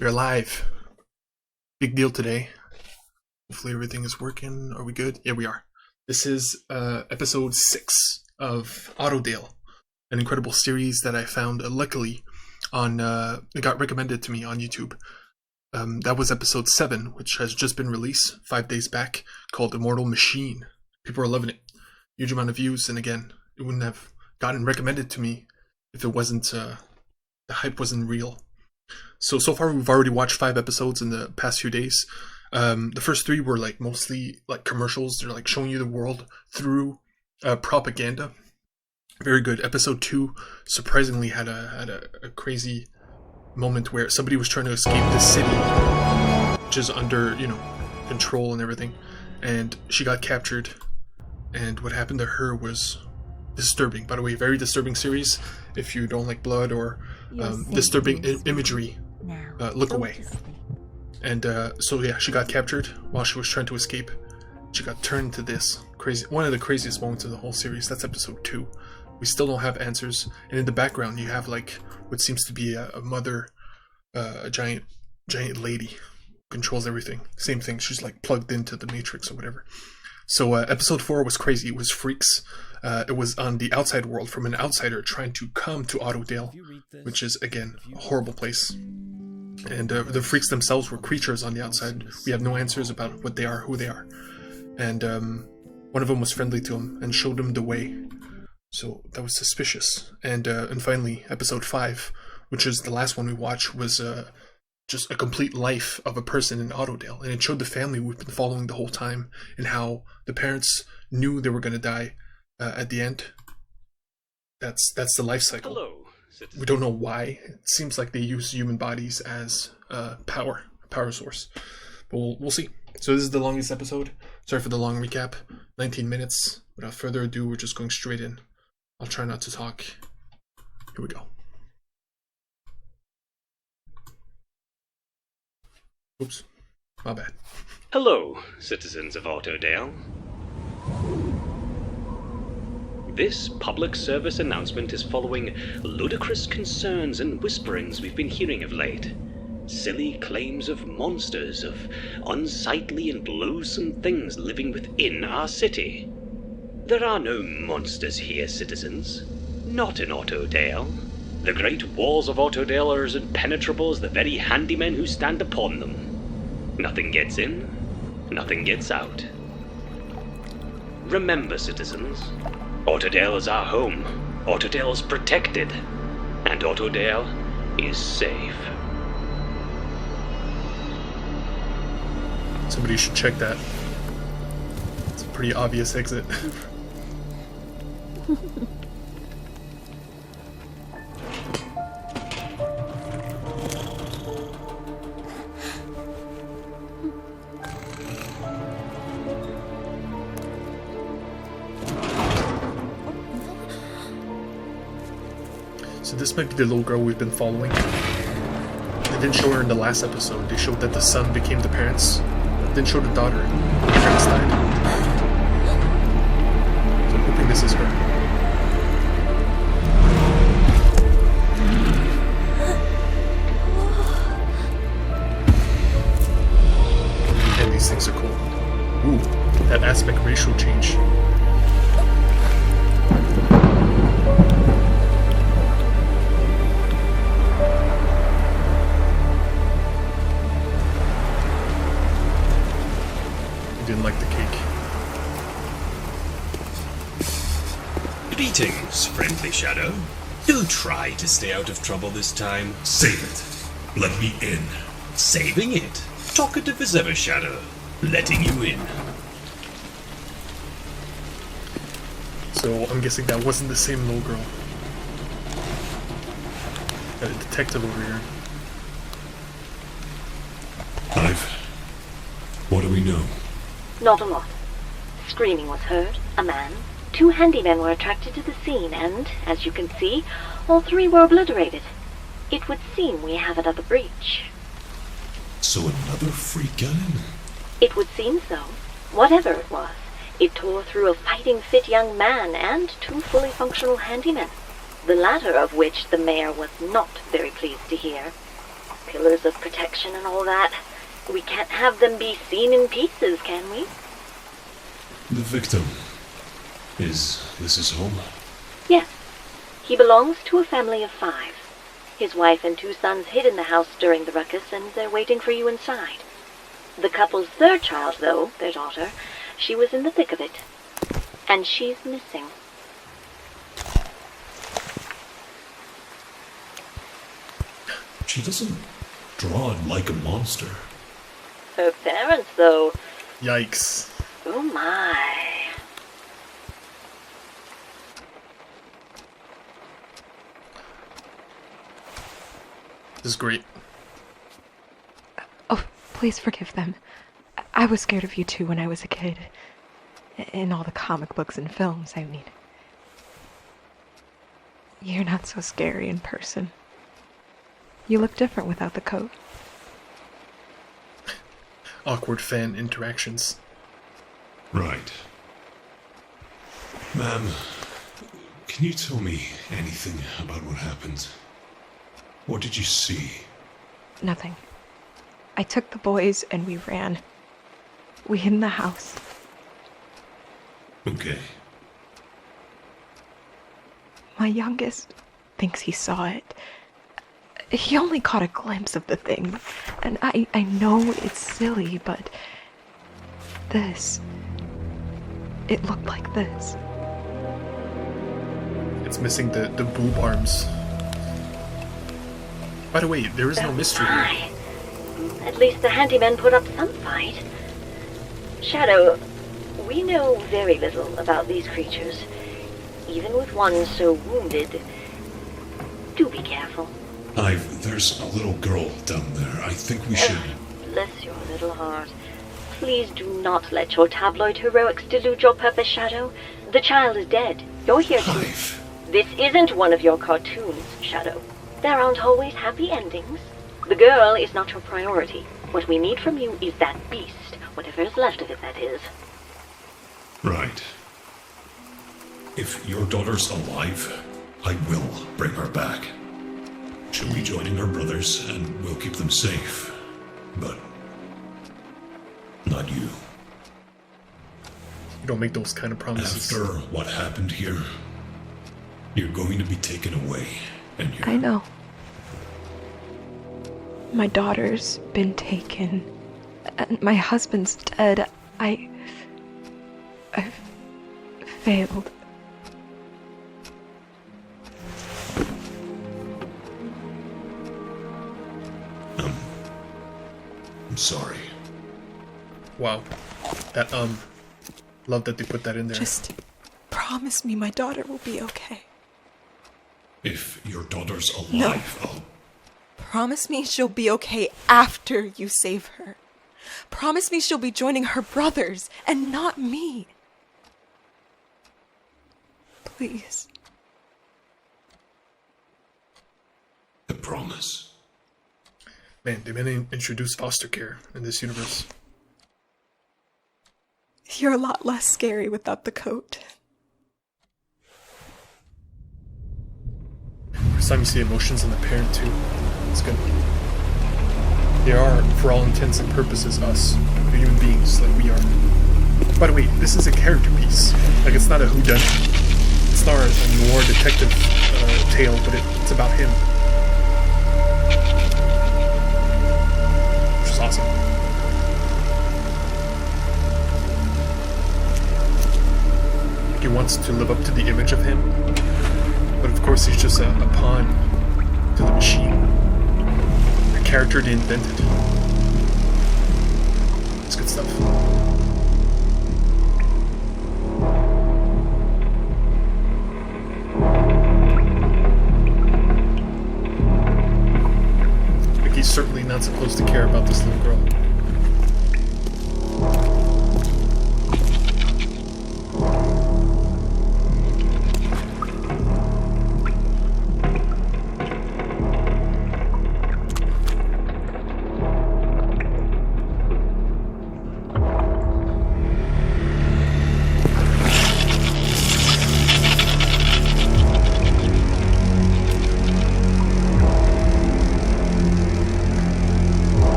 We're live. Big deal today. Hopefully everything is working. Are we good? Yeah, we are. This is episode 6 of Autodale, an incredible series that I found luckily on, it got recommended to me on YouTube. That was episode 7, which has just been released 5 days back, called Immortal Machine. People are loving it. Huge amount of views, and again, it wouldn't have gotten recommended to me if it wasn't, the hype wasn't real. So far we've already watched 5 episodes in the past few days. The first 3 were mostly commercials. They're showing you the world through propaganda. Very good. Episode 2 surprisingly had a crazy moment where somebody was trying to escape the city, which is under, control and everything. And she got captured. And what happened to her was disturbing. By the way, very disturbing series. If you don't like blood or disturbing imagery, look away. And she got captured while she was trying to escape. She got turned to this crazy, one of the craziest moments of the whole series. That's episode 2. We still don't have answers, and in the background you have what seems to be a mother, a giant lady who controls everything. Same thing. She's plugged into the Matrix or whatever. So episode 4 was crazy. It was freaks. It was on the outside world from an outsider trying to come to Autodale, which is, again, a horrible place. And the freaks themselves were creatures on the outside. We have no answers about what they are, who they are. And one of them was friendly to him and showed him the way. So that was suspicious. And finally, episode 5, which is the last one we watched, was just a complete life of a person in Autodale. And it showed the family we've been following the whole time and how the parents knew they were going to die at the end. That's the life cycle. Hello, citizen. We don't know why. It seems like they use human bodies as a power source. But we'll see. So this is the longest episode. Sorry for the long recap. 19 minutes. Without further ado, we're just going straight in. I'll try not to talk. Here we go. Oops. My bad. Hello, citizens of Autodale. This public service announcement is following ludicrous concerns and whisperings we've been hearing of late. Silly claims of monsters, of unsightly and loathsome things living within our city. There are no monsters here, citizens. Not in Autodale. The great walls of Autodale are as impenetrable as the very handymen who stand upon them. Nothing gets in, nothing gets out. Remember, citizens, Autodale is our home, Autodale is protected, and Autodale is safe. Somebody should check that. It's a pretty obvious exit. So this might be the little girl we've been following. They didn't show her in the last episode. They showed that the son became the parents. They didn't show the daughter. The parents died. So I'm hoping this is her. And these things are cool. Ooh, that aspect ratio change. Didn't like the cake. Greetings, friendly shadow. Do try to stay out of trouble this time. Save it. Let me in. Saving it. Talkative as ever, shadow. Letting you in. So I'm guessing that wasn't the same little girl. Got a detective over here. What do we know? Not a lot. Screaming was heard, a man. 2 handymen were attracted to the scene, and, as you can see, all 3 were obliterated. It would seem we have another breach. So another freak got in? It would seem so. Whatever it was, it tore through a fighting fit young man and 2 fully functional handymen. The latter of which the mayor was not very pleased to hear. pillars of protection and all that. We can't have them be seen in pieces, can we? The victim. Is this his home? Yes. He belongs to a family of 5. His wife and 2 sons hid in the house during the ruckus, and they're waiting for you inside. The couple's 3rd child, though, their daughter, she was in the thick of it. And she's missing. She doesn't draw like a monster. Her parents, though. Yikes. Oh my. This is great. Oh, please forgive them. I was scared of you too when I was a kid. In all the comic books and films, I mean. You're not so scary in person. You look different without the coat. Awkward fan interactions. Right. Ma'am, can you tell me anything about what happened? What did you see? Nothing. I took the boys and we ran. We hid in the house. Okay. My youngest thinks he saw it. He only caught a glimpse of the thing. And I know it's silly, but this... It looked like this. It's missing the boob arms. By the way, there is no mystery here. My. At least the handyman put up some fight. Shadow, we know very little about these creatures. Even with one so wounded. Do be careful. There's a little girl down there. I think we should... Bless your little heart. Please do not let your tabloid heroics delude your purpose, Shadow. The child is dead. You're here to... Hive. This isn't one of your cartoons, Shadow. There aren't always happy endings. The girl is not your priority. What we need from you is that beast, whatever is left of it, that is. Right. If your daughter's alive, I will bring her back. She'll be joining her brothers, and we'll keep them safe. But... not you. You don't make those kind of promises. After what happened here, you're going to be taken away, and you're... I know. My daughter's been taken. And my husband's dead. I've failed. I'm sorry. Wow. That, love that they put that in there. Just promise me my daughter will be okay. If your daughter's alive, I'll... Promise me she'll be okay after you save her. Promise me she'll be joining her brothers and not me. Please. I promise. Man, they've been introduced foster care in this universe. You're a lot less scary without the coat. First time you see emotions in the parent too. It's good. They are, for all intents and purposes, us. They're human beings like we are. By the way, this is a character piece. Like, it's not a whodunit. It's not a noir detective tale, but it's about him. Which is awesome. Like, he wants to live up to the image of him. But of course he's just a pawn to the machine. A character they invented. It's good stuff. Like, he's certainly not supposed to care about this little girl.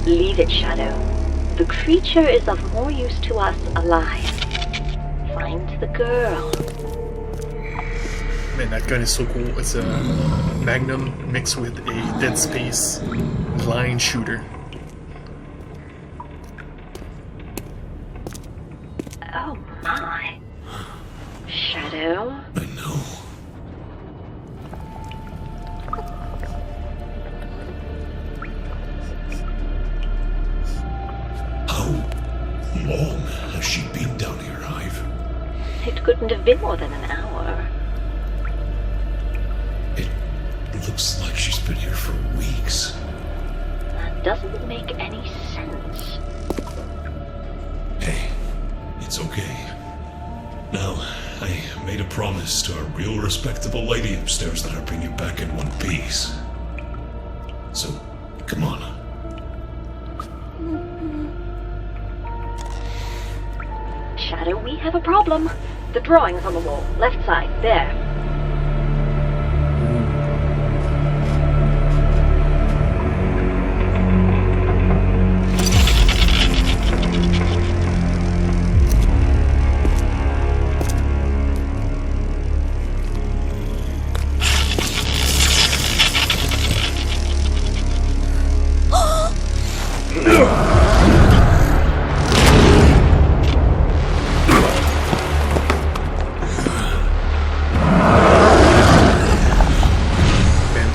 Leave it, Shadow. The creature is of more use to us alive. Find the girl. Man, that gun is so cool. It's a Magnum mixed with a Dead Space line shooter. Oh my. Shadow? I know. How long has she been down here, Hive? It couldn't have been more than an hour. It looks like she's been here for weeks. That doesn't make any sense. Hey, it's okay. Now, I made a promise to a real respectable lady upstairs that I'd bring you back in one piece. So, come on. Shadow, we have a problem. The drawing's on the wall, left side, there.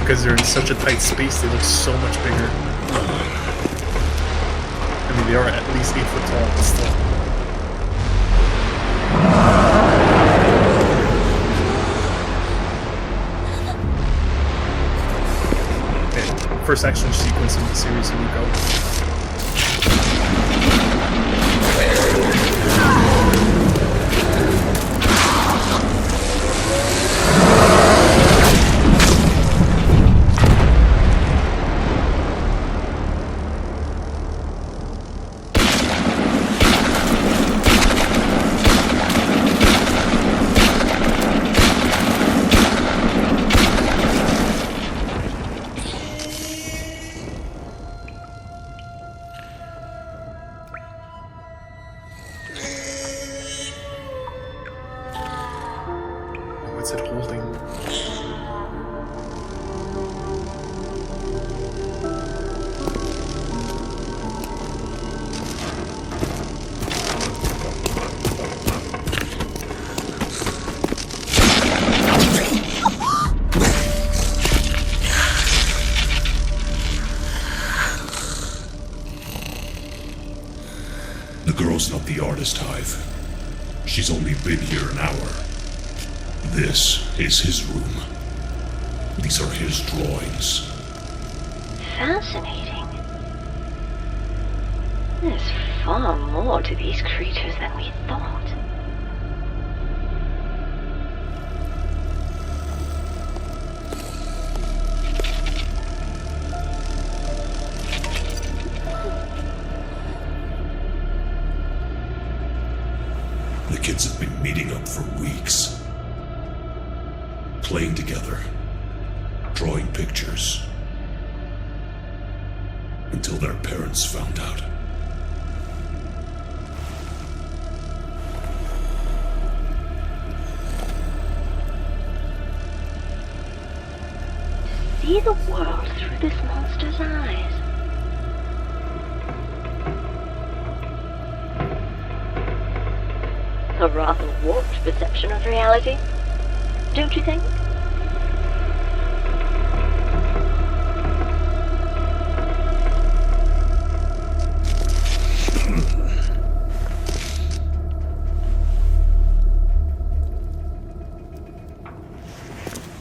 Because they're in such a tight space, they look so much bigger. I mean, they are at least 8 foot tall, but still. Okay, first action sequence in the series, here we go. What's it holding? The girl's not the artist, Hive. She's only been here an hour. This is his room. These are his drawings. Fascinating. There's far more to these creatures than we thought. The kids have been meeting up for weeks. Playing together. Drawing pictures. Until their parents found out. See the world through this monster's eyes. A rather warped perception of reality, don't you think?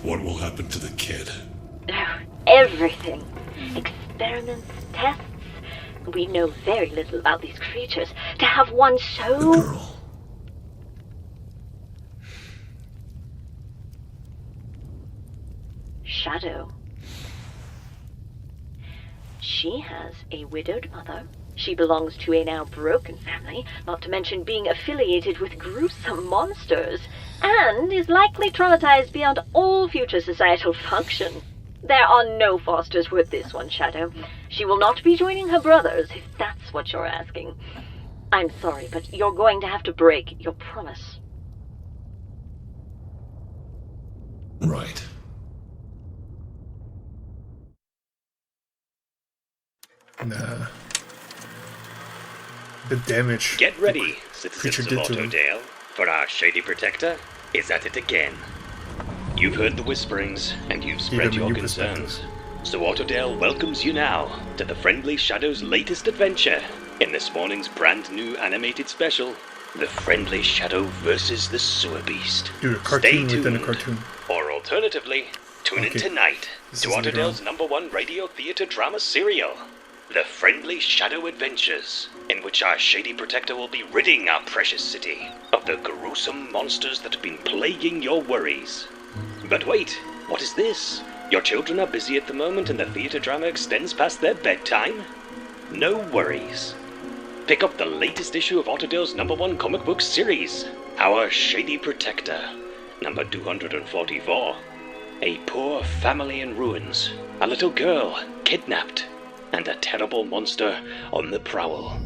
What will happen to the kid? Oh, everything. Experiments, tests. We know very little about these creatures. To have one so... The girl. Shadow. She has a widowed mother. She belongs to a now broken family, not to mention being affiliated with gruesome monsters, and is likely traumatized beyond all future societal function. There are no Fosters with this one, Shadow. She will not be joining her brothers, if that's what you're asking. I'm sorry, but you're going to have to break your promise. Right. Nah. The damage. Get ready, creature citizens of did to him. Autodale, for our shady protector is at it again. You've heard the whisperings, and you've spread Give him a your new concerns. So Autodale welcomes you now to the Friendly Shadow's latest adventure in this morning's brand new animated special, The Friendly Shadow versus the Sewer Beast. Dude, a Stay cartoon tuned, within a cartoon. or alternatively, tune in Okay. tonight This to isn't Autodale's wrong. #1 radio theatre drama serial, The Friendly Shadow Adventures, in which our shady protector will be ridding our precious city of the gruesome monsters that have been plaguing your worries. But wait, what is this? Your children are busy at the moment and the theatre drama extends past their bedtime? No worries. Pick up the latest issue of Autodale's #1 comic book series, Our Shady Protector, number 244. A poor family in ruins, a little girl kidnapped, and a terrible monster on the prowl.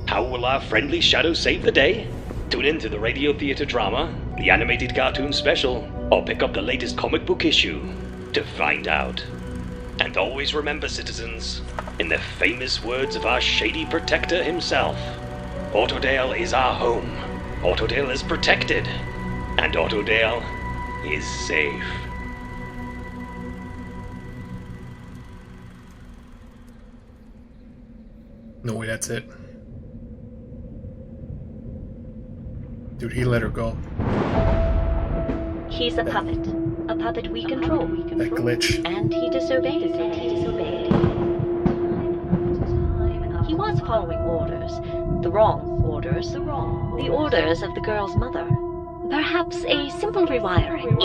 How will our friendly shadow save the day? Tune in to the radio theatre drama, the animated cartoon special, or pick up the latest comic book issue to find out. And always remember, citizens, in the famous words of our shady protector himself, Autodale is our home, Autodale is protected, and Autodale is safe. No way, that's it. Dude, he let her go. He's a puppet we control. That glitch. And he disobeyed. He was following orders. The wrong orders. The orders of the girl's mother. Perhaps a simple rewiring.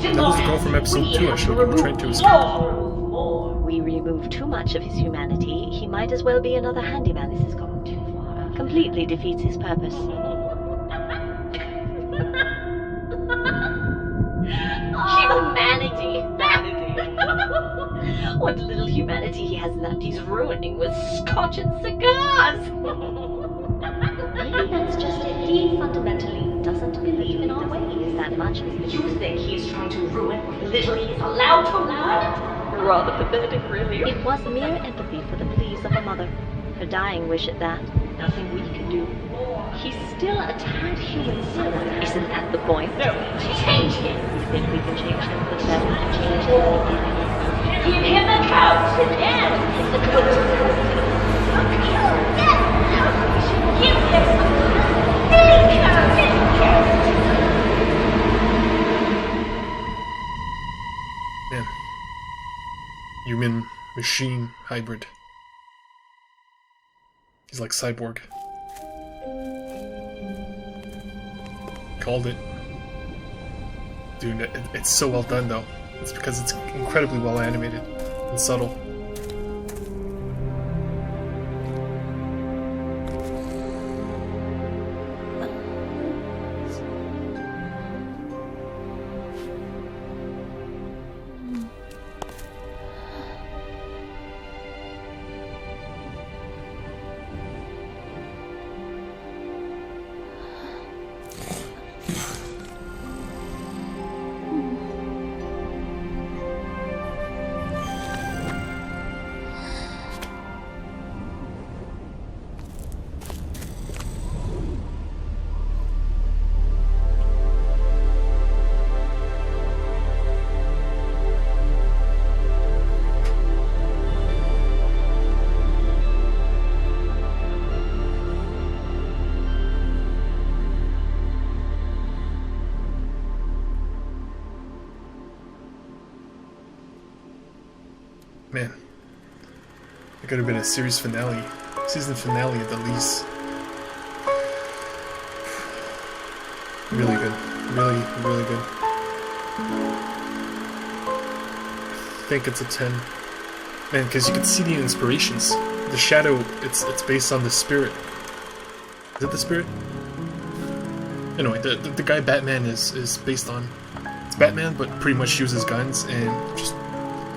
That was the girl from episode 2 I showed you trying to escape. We remove too much of his humanity, he might as well be another handyman. This has gone too far. Completely defeats his purpose. Humanity! What little humanity he has left, he's ruining with scotch and cigars! Maybe that's just it. He fundamentally doesn't believe in our ways that much. You think he's trying to ruin what little he's allowed to ruin? Rather pathetic, really. It was mere empathy for the pleas of a mother. Her dying wish at that. Nothing we can do. He's still a tad human still. Isn't that the point? No, change him. You think we can change him for the better? Change him? Give him the coat! Yes! The coat! Give him Man. Human machine hybrid. He's like Cyborg. Called it. Dude, it's so well done though. It's because it's incredibly well animated and subtle. Man, it could have been a series finale, season finale at the least. Really good, really, really good. I think it's a 10. Man, because you can see the inspirations. The shadow, it's based on the spirit. Is it the spirit? Anyway, the guy Batman is based on. It's Batman, but pretty much uses guns and just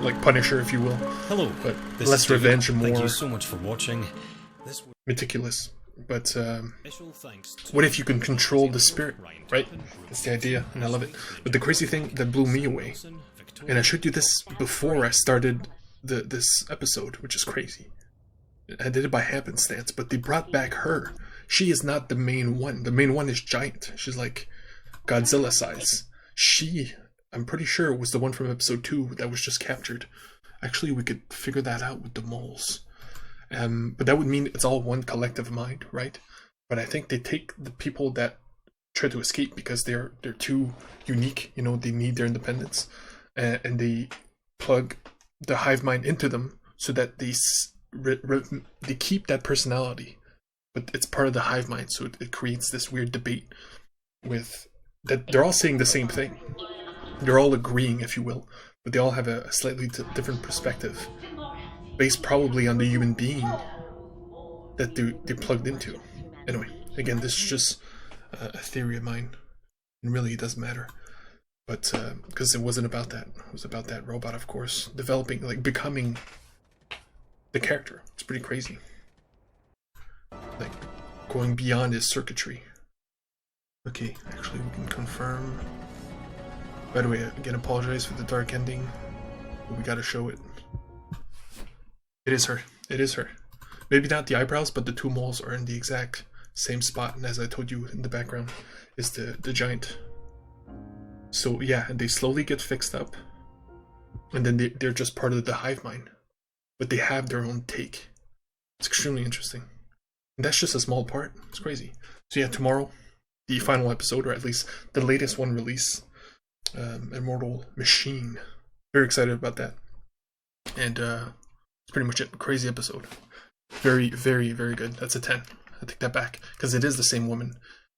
like Punisher, if you will. Hello, but this less is David. revenge and Thank more you so much for watching. This meticulous. But special thanks to what if you can control the spirit, right? That's the idea, and I love it. But the crazy thing that blew me away, and I showed you this before I started this episode, which is crazy. I did it by happenstance, but they brought back her. She is not the main one. The main one is giant. She's like Godzilla size. She, I'm pretty sure, was the one from episode 2 that was just captured. Actually, we could figure that out with the moles. But that would mean it's all one collective mind, right? But I think they take the people that try to escape because they're too unique, you know, they need their independence, and they plug the hive mind into them so that they keep that personality, but it's part of the hive mind, so it creates this weird debate with that they're all saying the same thing. They're all agreeing, if you will, but they all have a slightly different perspective, based probably on the human being that they're plugged into. Anyway, again, this is just a theory of mine, and really it doesn't matter. But because it wasn't about that, it was about that robot, of course, developing, like becoming the character. It's pretty crazy, like going beyond his circuitry. Okay, actually, we can confirm. By the way, again, apologize for the dark ending, but we gotta show it. It is her. It is her. Maybe not the eyebrows, but the 2 moles are in the exact same spot. And as I told you in the background, is the giant. So yeah, and they slowly get fixed up, and then they're just part of the hive mind, but they have their own take. It's extremely interesting. And that's just a small part. It's crazy. So yeah, tomorrow, the final episode, or at least the latest one release, Immortal Machine. Very excited about that. And it's pretty much it. Crazy episode. Very, very, very good. That's a 10. I take that back, because it is the same woman.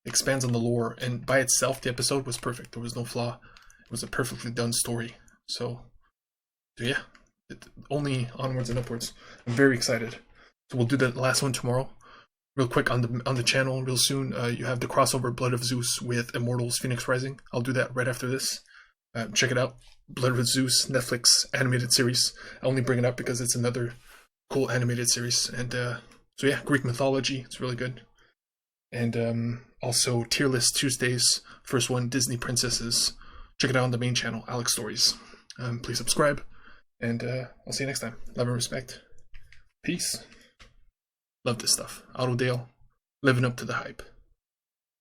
It expands on the lore, and by itself, the episode was perfect. There was no flaw. It was a perfectly done story. So yeah, only onwards and upwards. I'm very excited. So we'll do the last one tomorrow. Real quick on the channel, real soon. You have the crossover Blood of Zeus with Immortals Phoenix Rising. I'll do that right after this. Check it out. Blood of Zeus, Netflix animated series. I only bring it up because it's another cool animated series. And so yeah, Greek mythology. It's really good. And also Tier List Tuesdays. First one, Disney Princesses. Check it out on the main channel, Alex Stories. Please subscribe. And I'll see you next time. Love and respect. Peace. Love this stuff. Autodale, living up to the hype.